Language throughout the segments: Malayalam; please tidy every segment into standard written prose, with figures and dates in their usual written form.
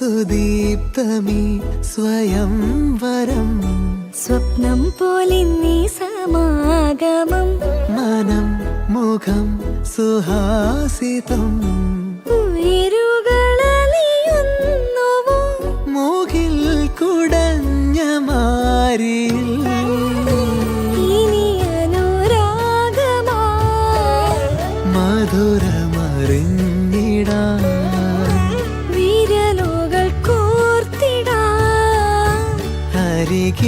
സുദീപ്തമീ സ്വയംവരം സ്വപ്നം പോലെ നീ സമാഗമം മനം മുഖം സുഹാസിതം ഉയരുകളലിയുന്നുവോ മൂകിൽ കുടഞ്ഞ മാരിയിൽ ഇനി അനുരാഗമാ മധുരമറിഞ്ഞിടാൻ വിരലുകൾ കോർത്തിടാൻ അരികിലിരുന്നിടാം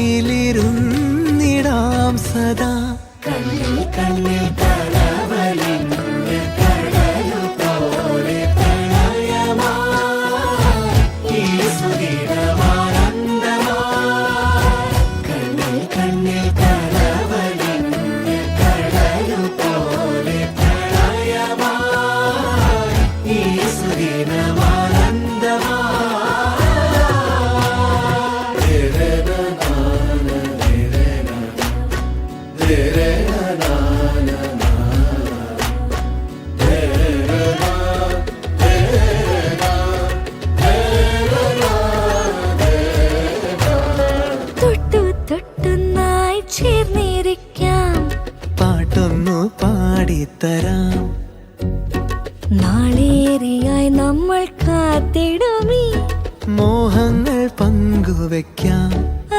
സദാ കണ്ണിൽ കണ്ണിൽ കലവലിഞ്ഞ കടലു പോലെ പ്രണയമായി ഈ സുദിനമാനന്ദമായി കണ്ണിൽ കണ്ണിൽ കലവലിഞ്ഞ കടലു പോലെ പ്രണയമായി ഈ തൊട്ടുതൊട്ടുന്നായി ചേർന്നിരിക്കാം പാട്ടൊന്നു പാടിത്തരാം നാളേറെയായി നമ്മൾ കാത്തിടുമീ മോഹങ്ങൾ പങ്കുവെക്കാം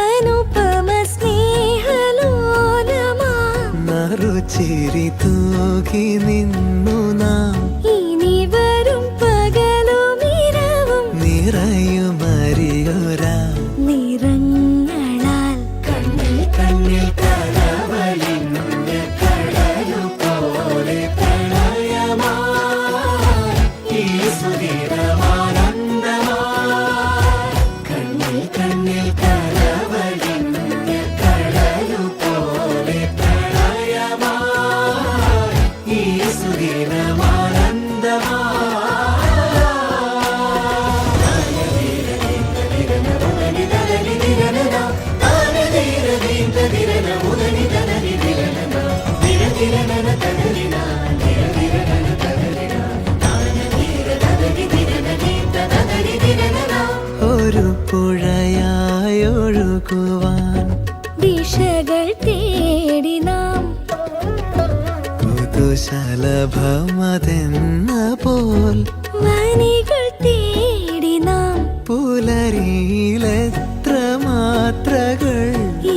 അനുപമ സ്നേഹലോലമാ നറുചിരി തൂകി നിന്നു നാം ഇനി വരും പകലും ഇരവും നിറയുമറിയൊരാ നിറങ്ങളാൽ കണ്ണിൽ കണ്ണിൽ കലവലിഞ്ഞ കടലു പോലെ പ്രണയമായി ഈ സുദിനമാനന്ദമായി കണ്ണിൽ കണ്ണിൽ കലവലിഞ്ഞ കടലു പോലെ പ്രണയമായി ഈ ഒരു പുഴയായൊഴുകുവാൻ ദിശകൾ തേടി നാം കുതുശലഭമതെന്ന പോൽ വനികൾ തേടി നാം പുലരിയിലെത്ര മാത്രകൾ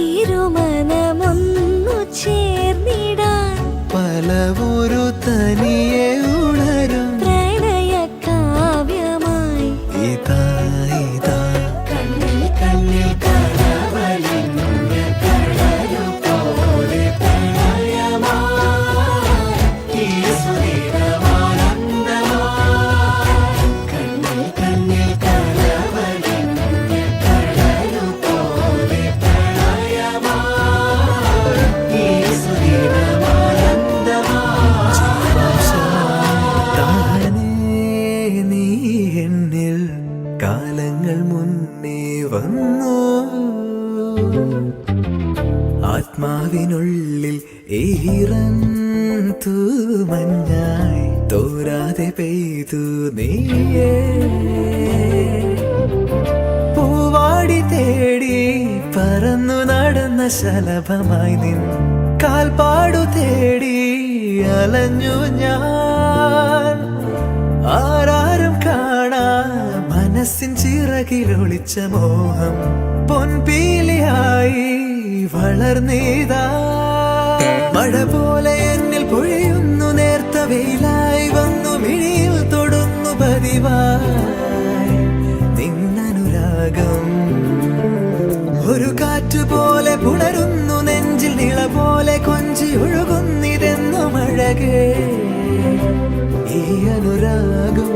ഇരുമനമൊന്നു ചേർന്നിടാൻ പലവൊരു തനിയെ ഉണരും പ്രണയ കാവ്യമായി ഇതാ ഇതാ കണ്ണിൽ കണ്ണിൽ കലവലിഞ്ഞ കടലു പോലെ പ്രണയമായി ഈ സുദിനമാനന്ദമായി കണ്ണിൽ കണ്ണിൽ കലവലിഞ്ഞ കടലു പോലെ പ്രണയമായി ഈ താനേ നീ എന്നിൽ കാലങ്ങൾ മുന്നേ വന്നു ആത്മാവിനുള്ളിൽ ഈറൻ തൂമഞ്ഞായി തോരാതെ പെയ്തു നീയേ പൂവാടി തേടി പറന്നു നടന്ന ശലഭമായി നിൻ കാൽപ്പാടു തേടി അലഞ്ഞു ഞാൻ ആരാരും കാണാ മനസ്സിൻ ചിറകിലൊളിച്ച മോഹം പൊൻപീലിയായി വളർന്നീതാ മഴ പോലെ എന്നിൽ പൊഴിയുന്നു നേർത്ത വെയിലായി വന്നു മിഴിയിൽ തൊടുന്നു പതിവായി നിന്നനുരാഗം ഒരു കാറ്റുപോലെ പുണരുന്നു നെഞ്ചിൽ നിള പോലെ കൊഞ്ചി ഒഴുകുന്നിതെന്നു മഴകേ ഈ അനുരാഗം